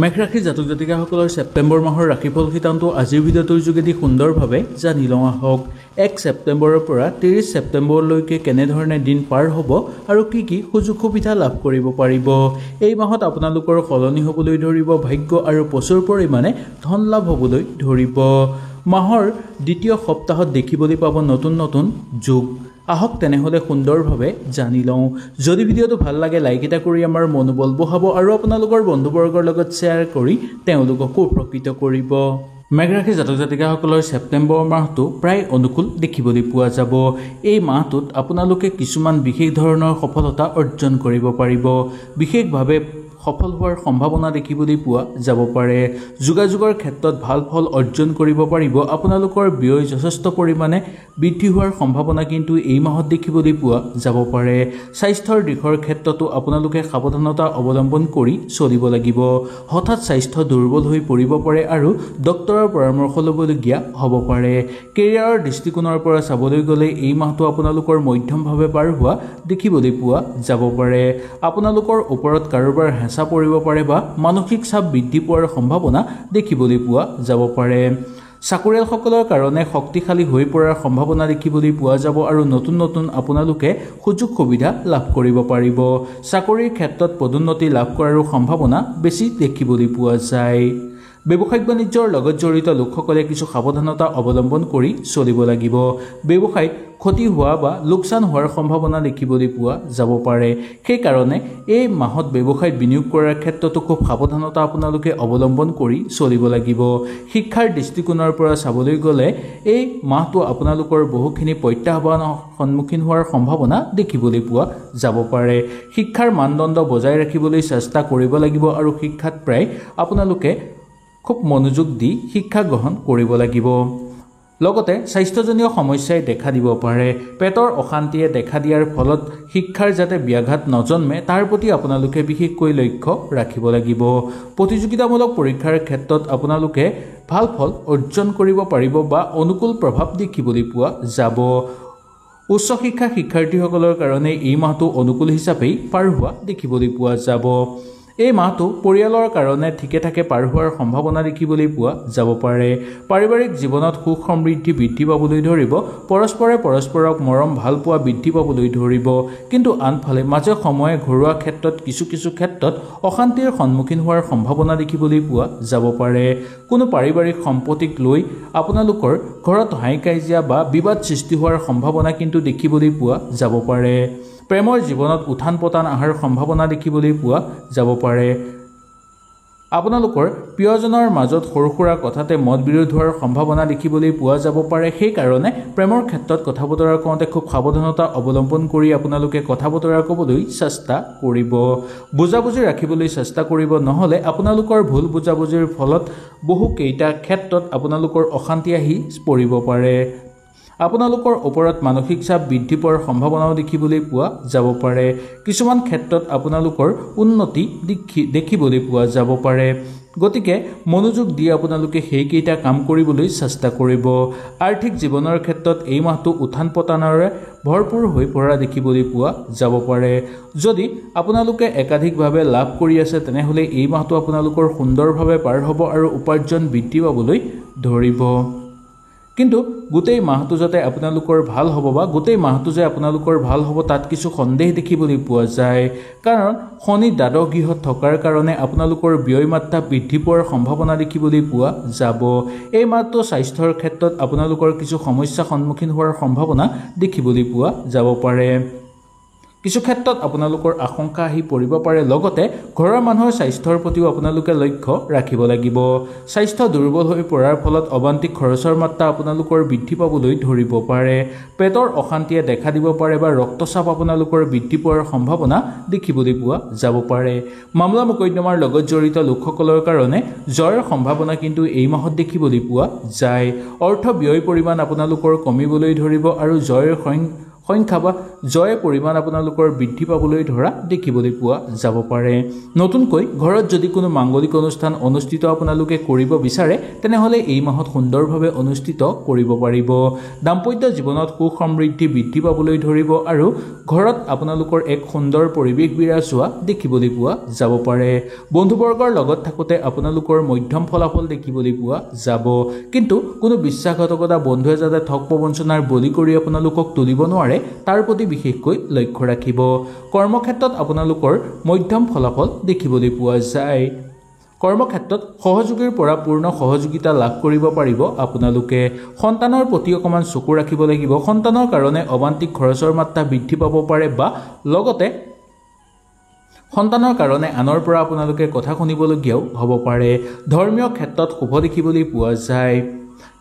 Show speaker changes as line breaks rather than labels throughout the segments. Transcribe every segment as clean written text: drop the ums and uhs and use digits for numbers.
মেঘ ৰাশি জাতক জাতিকাসকলৰ ছেপ্টেম্বৰ মাহৰ ৰাশিফল সিদ্ধান্ত আজিৰ ভিডিঅ'টোৰ যোগেদি সুন্দৰভাৱে জানি লওঁ আহক। 1 ছেপ্টেম্বৰৰ পৰা 30 ছেপ্টেম্বৰলৈকে কেনেধৰণে দিন পাৰ হ'ব আৰু কি সুযোগ সুবিধা লাভ কৰিব পাৰিব। এই মাহত আপোনালোকৰ সলনি হ'বলৈ ধৰিব ভাগ্য আৰু প্ৰচুৰ পৰিমাণে ধন লাভ হ'বলৈ ধৰিব। মাহৰ দ্বিতীয় সপ্তাহত দেখিবলৈ পাব নতুন যোগ। আহক তেনেহ'লে সুন্দৰভাৱে জানি লওঁ। যদি ভিডিঅ'টো ভাল লাগে লাইক এটা কৰি আমাৰ মনোবল বঢ়াব আৰু আপোনালোকৰ বন্ধুবৰ্গৰ লগত শ্বেয়াৰ কৰি তেওঁলোককো উপকৃত কৰিব। মেঘ ৰাশি জাতক জাতিকাসকলৰ ছেপ্টেম্বৰ মাহটো প্ৰায় অনুকূল দেখিবলৈ পোৱা যাব। এই মাহটোত আপোনালোকে কিছুমান বিশেষ ধৰণৰ সফলতা অৰ্জন কৰিব পাৰিব। বিশেষভাৱে সফল হোৱাৰ সম্ভাৱনা দেখিবলৈ পোৱা যাব পাৰে। যোগাযোগৰ ক্ষেত্ৰত ভাল ফল অৰ্জন কৰিব পাৰিব। আপোনালোকৰ ব্যয় যথেষ্ট পৰিমাণে বৃদ্ধি হোৱাৰ সম্ভাৱনা কিন্তু এই মাহত দেখিবলৈ পোৱা যাব পাৰে। স্বাস্থ্যৰ দিশৰ ক্ষেত্ৰতো আপোনালোকে সাৱধানতা অৱলম্বন কৰি চলিব লাগিব। হঠাৎ স্বাস্থ্য দুৰ্বল হৈ পৰিব পাৰে আৰু ডক্তৰৰ পৰামৰ্শ ল'বলগীয়া হ'ব পাৰে। কেৰিয়াৰৰ দৃষ্টিকোণৰ পৰা চাবলৈ গ'লে এই মাহটো আপোনালোকৰ মধ্যমভাৱে পাৰ হোৱা দেখিবলৈ পোৱা যাব পাৰে। আপোনালোকৰ ওপৰত কাৰোবাৰ হেঁচা পৰিব পাৰে বা মানসিক চাপ বৃদ্ধি পোৱাৰ সম্ভাৱনা দেখিবলৈ পোৱা যাব পাৰে। চাকৰিয়ালসকলৰ কাৰণে শক্তিশালী হৈ পৰাৰ সম্ভাৱনা দেখিবলৈ পোৱা যাব আৰু নতুন আপোনালোকে সুযোগ সুবিধা লাভ কৰিব পাৰিব। চাকৰিৰ ক্ষেত্ৰত পদোন্নতি লাভ কৰাৰো সম্ভাৱনা বেছি দেখিবলৈ পোৱা যায়। ব্যৱসায়িক বাণিজ্যৰ লগত জড়িত লোকসকলে কিছু সাৱধানতা অৱলম্বন কৰি চলিব লাগিব। ব্যৱসায়ত ক্ষতি হোৱা বা লোকচান হোৱাৰ সম্ভাৱনা দেখিবলৈ পোৱা যাব পাৰে। সেইকাৰণে এই মাহত ব্যৱসায়ত বিনিয়োগ কৰাৰ ক্ষেত্ৰতো খুব সাৱধানতা আপোনালোকে অৱলম্বন কৰি চলিব লাগিব। শিক্ষাৰ দৃষ্টিকোণৰ পৰা চাবলৈ গ'লে এই মাহটো আপোনালোকৰ বহুখিনি প্ৰত্যাহ্বানৰ সন্মুখীন হোৱাৰ সম্ভাৱনা দেখিবলৈ পোৱা যাব পাৰে। শিক্ষাৰ মানদণ্ড বজাই ৰাখিবলৈ চেষ্টা কৰিব লাগিব আৰু শিক্ষাত প্ৰায় আপোনালোকে খুব মনোযোগ দি শিক্ষা গ্ৰহণ কৰিব লাগিব। লগতে স্বাস্থ্যজনীয় সমস্যাই দেখা দিব পাৰে। পেটৰ অশান্তিয়ে দেখা দিয়াৰ ফলত শিক্ষাৰ যাতে ব্যাঘাত নজন্মে তাৰ প্ৰতি আপোনালোকে বিশেষকৈ লক্ষ্য ৰাখিব লাগিব। প্ৰতিযোগিতামূলক পৰীক্ষাৰ ক্ষেত্ৰত আপোনালোকে ভাল ফল অৰ্জন কৰিব পাৰিব বা অনুকূল প্ৰভাৱ দেখিবলৈ পোৱা যাব। উচ্চ শিক্ষা শিক্ষাৰ্থীসকলৰ কাৰণে এই মাহটো অনুকূল হিচাপেই পাৰ হোৱা দেখিবলৈ পোৱা যাব। এই মাহটো পৰিয়ালৰ কাৰণে ঠিকে ঠাকে পাৰ হোৱাৰ সম্ভাৱনা দেখিবলৈ পোৱা যাব পাৰে। পাৰিবাৰিক জীৱনত সুখ সমৃদ্ধি বৃদ্ধি পাবলৈ ধৰিব। পৰস্পৰে পৰস্পৰক মৰম ভাল পোৱা বৃদ্ধি পাবলৈ ধৰিব। কিন্তু আনফালে মাজে সময়ে ঘৰুৱা ক্ষেত্ৰত কিছু ক্ষেত্ৰত অশান্তিৰ সন্মুখীন হোৱাৰ সম্ভাৱনা দেখিবলৈ পোৱা যাব পাৰে। কোনো পাৰিবাৰিক সম্পত্তিক লৈ আপোনালোকৰ ঘৰত হাই কাজিয়া বা বিবাদ সৃষ্টি হোৱাৰ সম্ভাৱনা কিন্তু দেখিবলৈ পোৱা যাব পাৰে। প্ৰেমৰ জীৱনত উত্থান পতন অহাৰ সম্ভাৱনা দেখিবলৈ পোৱা যাব পাৰে। আপোনালোকৰ প্ৰিয়জনৰ মাজত সৰু সুৰা কথাতে মত বিৰোধ হোৱাৰ সম্ভাৱনা দেখিবলৈ পোৱা যাব পাৰে। সেইকাৰণে প্ৰেমৰ ক্ষেত্ৰত কথা বতৰা কওঁতে খুব সাৱধানতা অৱলম্বন কৰি আপোনালোকে কথা বতৰা ক'বলৈ চেষ্টা কৰিব। বুজাবুজি ৰাখিবলৈ চেষ্টা কৰিব, নহ'লে আপোনালোকৰ ভুল বুজাবুজিৰ ফলত বহুকেইটা ক্ষেত্ৰত আপোনালোকৰ অশান্তি আহি পৰিব পাৰে। আপোনালোকৰ ওপৰত মানসিক চাপ বৃদ্ধি পোৱাৰ সম্ভাৱনাও দেখিবলৈ পোৱা যাব পাৰে। কিছুমান ক্ষেত্ৰত আপোনালোকৰ উন্নতি দেখিবলৈ পোৱা যাব পাৰে। গতিকে মনোযোগ দি আপোনালোকে সেইকেইটা কাম কৰিবলৈ চেষ্টা কৰিব। আৰ্থিক জীৱনৰ ক্ষেত্ৰত এই মাহটো উত্থান পতনেৰে ভৰপূৰ হৈ পৰা দেখিবলৈ পোৱা যাব পাৰে। যদি আপোনালোকে একাধিকভাৱে লাভ কৰি আছে তেনেহ'লে এই মাহটো আপোনালোকৰ সুন্দৰভাৱে পাৰ হ'ব আৰু উপাৰ্জন বৃদ্ধি পাবলৈ ধৰিব। কিন্তু গোটেই মাহটো যাতে আপোনালোকৰ ভাল হ'ব বা গোটেই মাহটো যে আপোনালোকৰ ভাল হ'ব তাত কিছু সন্দেহ দেখিবলৈ পোৱা যায়। কাৰণ শনি দ্বাদশ গৃহত থকাৰ কাৰণে আপোনালোকৰ ব্যয় মাত্ৰা বৃদ্ধি পোৱাৰ সম্ভাৱনা দেখিবলৈ পোৱা যাব। এই মাহটো স্বাস্থ্যৰ ক্ষেত্ৰত আপোনালোকৰ কিছু সমস্যাৰ সন্মুখীন হোৱাৰ সম্ভাৱনা দেখিবলৈ পোৱা যাব পাৰে। কিছু ক্ষেত্ৰত আপোনালোকৰ আশংকা আহি পৰিব পাৰে। লগতে ঘৰৰ মানুহৰ স্বাস্থ্যৰ প্ৰতিও আপোনালোকে লক্ষ্য ৰাখিব লাগিব। স্বাস্থ্য দুৰ্বল হৈ পৰাৰ ফলত অবান্তিক খৰচৰ মাত্ৰা আপোনালোকৰ বৃদ্ধি পাবলৈ ধৰিব পাৰে। পেটৰ অশান্তিয়ে দেখা দিব পাৰে বা ৰক্তচাপ আপোনালোকৰ বৃদ্ধি পোৱাৰ সম্ভাৱনা দেখিবলৈ পোৱা যাব পাৰে। মামলা মোকদ্দমাৰ লগত জড়িত লোকসকলৰ কাৰণে জয়ৰ সম্ভাৱনা কিন্তু এই মাহত দেখিবলৈ পোৱা যায়। অৰ্থ ব্যয় পৰিমাণ আপোনালোকৰ কমিবলৈ ধৰিব আৰু জয়ৰ সংখ্যা বা জয়ৰ পৰিমাণ আপোনালোকৰ বৃদ্ধি পাবলৈ ধৰা দেখিবলৈ পোৱা যাব পাৰে নতুনকৈ ঘৰত যদি কোনো মাংগলিক অনুষ্ঠান অনুষ্ঠিত আপোনালোকে কৰিব বিচাৰে তেনেহলে এই মাহত সুন্দৰভাৱে অনুষ্ঠিত কৰিব পাৰিব দাম্পত্য জীৱনত সুখ সমৃদ্ধি বৃদ্ধি পাবলৈ ধৰিব আৰু ঘৰত আপোনালোকৰ এক সুন্দৰ পৰিৱেশ বিৰাজ হোৱা দেখিবলৈ পোৱা যাব পাৰে বন্ধুবৰ্গৰ লগত থাকোতে আপোনালোকৰ মধ্যম ফলাফল দেখিবলৈ পোৱা যাব কিন্তু কোনো বিশ্বাসঘাতকতা বন্ধুৱে যাতে ঠগ প্ৰবঞ্চনাৰ বলি কৰি আপোনালোকক তুলিব নোৱাৰে তাৰ প্ৰতি বিশেষকৈ লক্ষ্য ৰাখিব কৰ্মক্ষেত্ৰত আপোনালোকৰ মধ্যম ফলাফল দেখিবলৈ পোৱা যায় কৰ্মক্ষেত্ৰত সহযোগীৰ পৰা পূৰ্ণ সহযোগিতা লাভ কৰিব পাৰিব আপোনালোকে সন্তানৰ প্ৰতি অকমান চকু ৰাখিব লাগিব সন্তানৰ কাৰণে অবান্তিক খৰচৰ মাত্ৰা বৃদ্ধি পাব পাৰে বা লগতে সন্তানৰ কাৰণে আনৰ পৰা আপোনালোকে কথা শুনিবলগীয়াও হ'ব পাৰে ধৰ্মীয় ক্ষেত্ৰত শুভ দেখিবলৈ পোৱা যায়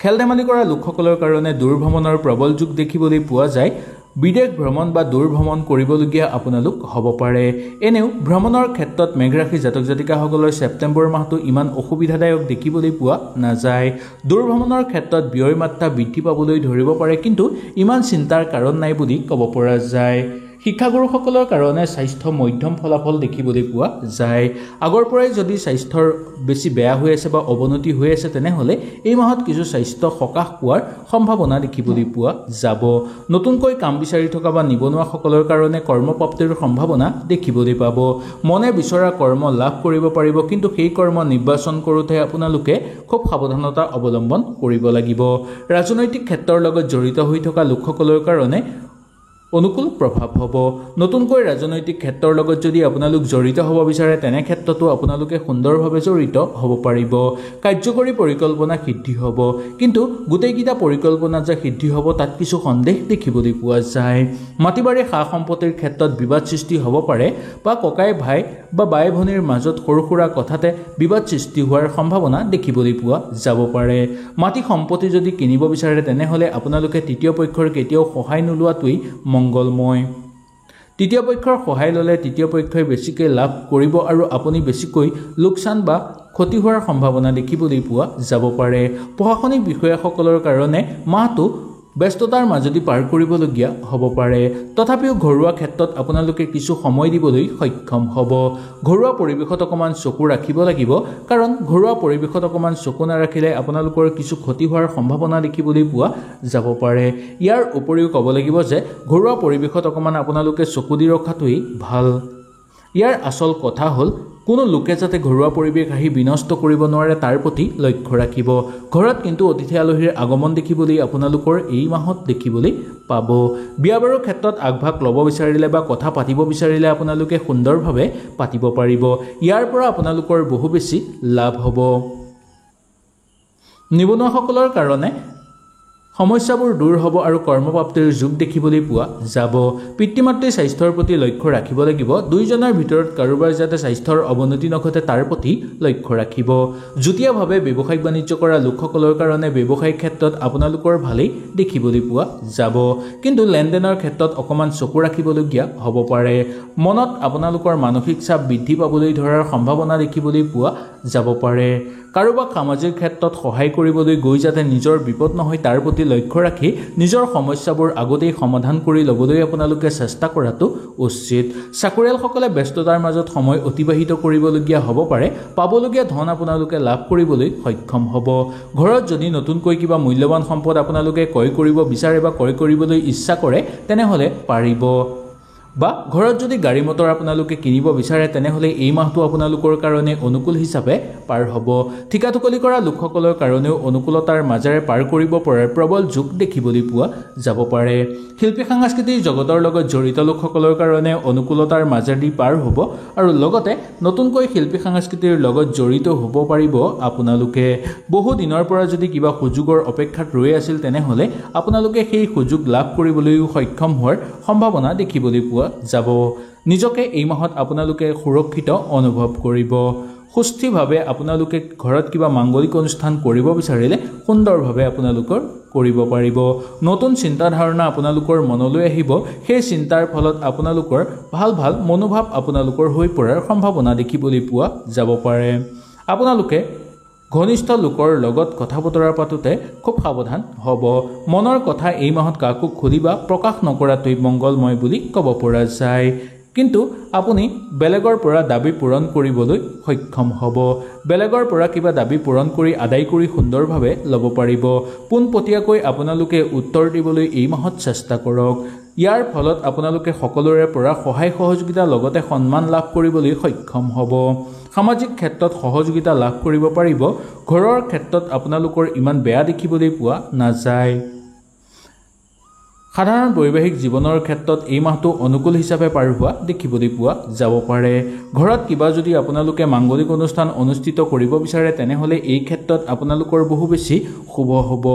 খেল ধেমালি কৰা লোকসকলৰ কাৰণে দূৰ ভ্ৰমণৰ প্ৰবল যোগ দেখিবলৈ পোৱা যায় বিদেশ ভ্ৰমণ বা দূৰ ভ্ৰমণ কৰিবলগীয়া আপোনালোক হ'ব পাৰে এনেও ভ্ৰমণৰ ক্ষেত্ৰত মেঘৰাশি জাতক জাতিকাসকলৰ ছেপ্টেম্বৰ মাহটো ইমান অসুবিধাদায়ক দেখিবলৈ পোৱা নাযায় দূৰ ভ্ৰমণৰ ক্ষেত্ৰত ব্যয়ৰ মাত্ৰা বৃদ্ধি পাবলৈ ধৰিব পাৰে কিন্তু ইমান চিন্তাৰ কাৰণ নাই বুলি ক'ব পৰা যায় শিক্ষাগুৰুসকলৰ কাৰণে স্বাস্থ্য মধ্যম ফলাফল দেখিবলৈ পোৱা যায় আগৰ পৰাই যদি স্বাস্থ্যৰ বেছি বেয়া হৈ আছে বা অৱনতি হৈ আছে তেনেহলে এই মাহত কিছু স্বাস্থ্য সকাহ পোৱাৰ সম্ভাৱনা দেখিবলৈ পোৱা যাব নতুনকৈ কাম বিচাৰি থকা বা নিবনুৱাসকলৰ কাৰণে কৰ্মপ্ৰাপ্তিৰ সম্ভাৱনা দেখিবলৈ পাব মনে বিচৰা কৰ্ম লাভ কৰিব পাৰিব কিন্তু সেই কৰ্ম নিৰ্বাচন কৰোঁতে আপোনালোকে খুব সাৱধানতা অৱলম্বন কৰিব লাগিব ৰাজনৈতিক ক্ষেত্ৰৰ লগত জড়িত হৈ থকা লোকসকলৰ কাৰণে অনুকূল প্ৰভাৱ হ'ব নতুনকৈ ৰাজনৈতিক ক্ষেত্ৰৰ লগত যদি আপোনালোক জড়িত হ'ব বিচাৰে তেনে ক্ষেত্ৰতো আপোনালোকে সুন্দৰভাৱে জড়িত হ'ব পাৰিব কাৰ্যকৰী পৰিকল্পনা সিদ্ধি হ'ব কিন্তু গোটেইকেইটা পৰিকল্পনা যে সিদ্ধি হ'ব তাত কিছু সন্দেহ দেখিবলৈ পোৱা যায় মাটিবাৰী সা সম্পত্তিৰ ক্ষেত্ৰত বিবাদ সৃষ্টি হ'ব পাৰে বা ককাই ভাই বা বাই ভনীৰ মাজত সৰু সুৰা কথাতে বিবাদ সৃষ্টি হোৱাৰ সম্ভাৱনা দেখিবলৈ পোৱা যাব পাৰে মাটি সম্পত্তি যদি কিনিব বিচাৰে তেনেহলে আপোনালোকে তৃতীয় পক্ষৰ কেতিয়াও সহায় নোলোৱাটোই মংগলময় তৃতীয় পক্ষৰ সহায় ল'লে তৃতীয় পক্ষই বেছিকৈ লাভ কৰিব আৰু আপুনি বেছিকৈ লোকচান বা ক্ষতি হোৱাৰ সম্ভাৱনা দেখিবলৈ পোৱা যাব পাৰে প্ৰশাসনিক বিষয়াসকলৰ কাৰণে মাহটো ব্যস্ততাৰ মাজেদি পাৰ কৰিবলগীয়া হ'ব পাৰে তথাপিও ঘৰুৱা ক্ষেত্ৰত আপোনালোকে কিছু সময় দিবলৈ সক্ষম হ'ব ঘৰুৱা পৰিৱেশত অকমান চকু ৰাখিব লাগিব কাৰণ ঘৰুৱা পৰিৱেশত অকমান চকু নাৰাখিলে আপোনালোকৰ কিছু ক্ষতি হোৱাৰ সম্ভাৱনা দেখিবলৈ পোৱা যাব পাৰে ইয়াৰ উপৰিও ক'ব লাগিব যে ঘৰুৱা পৰিৱেশত অকমান আপোনালোকে চকু দি ৰখাটোৱেই ভাল ইয়াৰ আচল কথা হ'ল কোনো লোকে যাতে ঘৰুৱা পৰিৱেশ আহি বিনষ্ট কৰিব নোৱাৰে তাৰ প্ৰতি লক্ষ্য ৰাখিব ঘৰত কিন্তু অতিথি আলহীৰ আগমন দেখিবলৈ আপোনালোকৰ এই মাহত দেখিবলৈ পাব বিয়া বাৰুৰ ক্ষেত্ৰত আগভাগ ল'ব বিচাৰিলে বা কথা পাতিব বিচাৰিলে আপোনালোকে সুন্দৰভাৱে পাতিব পাৰিব ইয়াৰ পৰা আপোনালোকৰ বহু বেছি লাভ হ'ব নিবনুৱাসকলৰ কাৰণে সমস্যাবোৰ দূৰ হ'ব আৰু কৰ্মপ্ৰাপ্তিৰ যোগ দেখিবলৈ পোৱা যাব পিতৃ-মাতৃৰ স্বাস্থ্যৰ প্ৰতি লক্ষ্য ৰাখিব লাগিব দুইজনৰ ভিতৰত কাৰোবাৰ যাতে স্বাস্থ্যৰ অৱনতি নঘটে তাৰ প্ৰতি লক্ষ্য ৰাখিব যুটীয়াভাৱে ব্যৱসায়িক বাণিজ্য কৰা লোকসকলৰ কাৰণে ব্যৱসায়িক ক্ষেত্ৰত আপোনালোকৰ ভালেই দেখিবলৈ পোৱা যাব কিন্তু লেনদেনৰ ক্ষেত্ৰত অকমান চকু ৰাখিবলগীয়া হ'ব পাৰে মনত আপোনালোকৰ মানসিক চাপ বৃদ্ধি পাবলৈ ধৰাৰ সম্ভাৱনা দেখিবলৈ পোৱা যাব পাৰে কাৰোবাক সামাজিক ক্ষেত্ৰত সহায় কৰিবলৈ গৈ যাতে নিজৰ বিপদ নহয় তাৰ প্ৰতি লক্ষ্য ৰাখি নিজৰ সমস্যাবোৰ আগতেই সমাধান কৰি ল'বলৈ আপোনালোকে চেষ্টা কৰাটো উচিত চাকৰিয়ালসকলে ব্যস্ততাৰ মাজত সময় অতিবাহিত কৰিবলগীয়া হ'ব পাৰে পাবলগীয়া ধন আপোনালোকে লাভ কৰিবলৈ সক্ষম হ'ব ঘৰত যদি নতুনকৈ কিবা মূল্যৱান সম্পদ আপোনালোকে ক্ৰয় কৰিব বিচাৰে বা ক্ৰয় কৰিবলৈ ইচ্ছা কৰে তেনেহলে পাৰিব বা ঘৰত যদি গাড়ী মটৰ আপোনালোকে কিনিব বিচাৰে তেনেহলে এই মাহটো আপোনালোকৰ কাৰণে অনুকূল হিচাপে পাৰ হ'ব ঠিকাটুকলি কৰা লোকসকলৰ কাৰণেও অনুকূলতাৰ মাজেৰে পাৰ কৰিব পৰাৰ প্ৰবল যোগ দেখিবলৈ পোৱা যাব পাৰে শিল্পী সাংস্কৃতিক জগতৰ লগত জড়িত লোকসকলৰ কাৰণে অনুকূলতাৰ মাজেদি পাৰ হ'ব আৰু লগতে নতুনকৈ শিল্পী সাংস্কৃতিৰ লগত জড়িত হ'ব পাৰিব আপোনালোকে বহু দিনৰ পৰা যদি কিবা সুযোগৰ অপেক্ষাত ৰৈ আছিল তেনেহলে আপোনালোকে সেই সুযোগ লাভ কৰিবলৈও সক্ষম হোৱাৰ সম্ভাৱনা দেখিবলৈ পোৱা যাব নিজকে এই মাহত আপোনালোকে সুৰক্ষিত অনুভৱ কৰিব সুস্থিৰভাৱে আপোনালোকে ঘৰত কিবা মাংগলিক অনুষ্ঠান কৰিব বিচাৰিলে সুন্দৰভাৱে আপোনালোকৰ কৰিব পাৰিব নতুন চিন্তা ধাৰণা আপোনালোকৰ মনলৈ আহিব সেই চিন্তাৰ ফলত আপোনালোকৰ ভাল ভাল মনোভাৱ আপোনালোকৰ হৈ পৰাৰ সম্ভাৱনা দেখিবলৈ পোৱা যাব পাৰে আপোনালোকে ঘনিষ্ঠ লোকৰ লগত কথা বতৰা পাতোতে খুব সাৱধান হ'ব। মনৰ কথা এই মাহত কাকো খুলি বা প্ৰকাশ নকৰাটোই মংগলময় বুলি ক'ব পৰা যায়। কিন্তু আপুনি বেলেগৰ পৰা দাবী পূৰণ কৰিবলৈ সক্ষম হ'ব। বেলেগৰ পৰা কিবা দাবী পূৰণ কৰি আদায় কৰি সুন্দৰভাৱে ল'ব পাৰিব। পোনপটীয়াকৈ আপোনালোকে উত্তৰ দিবলৈ এই মাহত চেষ্টা কৰক। ইয়াৰ ফলত আপোনালোকে সকলোৰে পৰা সহায় সহযোগিতা লগতে সন্মান লাভ কৰিবলৈ সক্ষম হ'ব। সামাজিক ক্ষেত্ৰত সহযোগিতা লাভ কৰিব পাৰিব। ঘৰৰ ক্ষেত্ৰত আপোনালোকৰ ইমান বেয়া দেখিবলৈ পোৱা নাযায়। সাধাৰণ বৈবাহিক জীৱনৰ ক্ষেত্ৰত এই মাহটো অনুকূল হিচাপে পাৰ হোৱা দেখিবলৈ পোৱা যাব পাৰে। ঘৰত কিবা যদি আপোনালোকে মাংগলিক অনুষ্ঠান অনুষ্ঠিত কৰিব বিচাৰে তেনেহ'লে এই ক্ষেত্ৰত আপোনালোকৰ বহু বেছি শুভ হ'ব,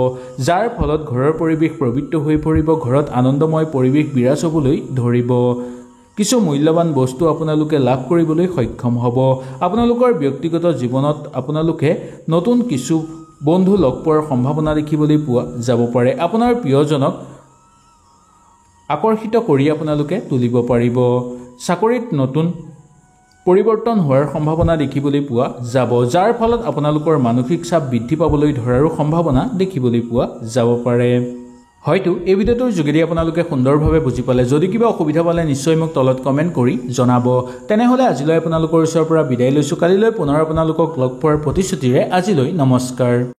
যাৰ ফলত ঘৰৰ পৰিৱেশ পবিত্ৰ হৈ পৰিব। ঘৰত আনন্দময় পৰিৱেশ বিৰাজ হ'বলৈ ধৰিব। কিছু মূল্যৱান বস্তু আপোনালোকে লাভ কৰিবলৈ সক্ষম হ'ব। আপোনালোকৰ ব্যক্তিগত জীৱনত আপোনালোকে নতুন কিছু বন্ধু লগ পোৱাৰ সম্ভাৱনা দেখিবলৈ পোৱা যাব পাৰে। আপোনাৰ প্ৰিয়জনক আকৰ্ষিত কৰি আপোনালোকে তুলিব পাৰিব। চাকৰিত নতুন পৰিৱৰ্তন হোৱাৰ সম্ভাৱনা দেখিবলৈ পোৱা যাব, যাৰ ফলত আপোনালোকৰ মানসিক চাপ বৃদ্ধি পাবলৈ ধৰাৰো সম্ভাৱনা দেখিবলৈ পোৱা যাব পাৰে। হয়তো এই ভিডিঅ'টোৰ যোগেদি আপোনালোকে সুন্দৰভাৱে বুজি পালে। যদি কিবা অসুবিধা পালে নিশ্চয় মোক তলত কমেণ্ট কৰি জনাব। তেনেহ'লে আজিলৈ আপোনালোকৰ ওচৰৰ পৰা বিদায় লৈছোঁ। কালিলৈ পুনৰ আপোনালোকক লগ পোৱাৰ প্ৰতিশ্ৰুতিৰে আজিলৈ নমস্কাৰ।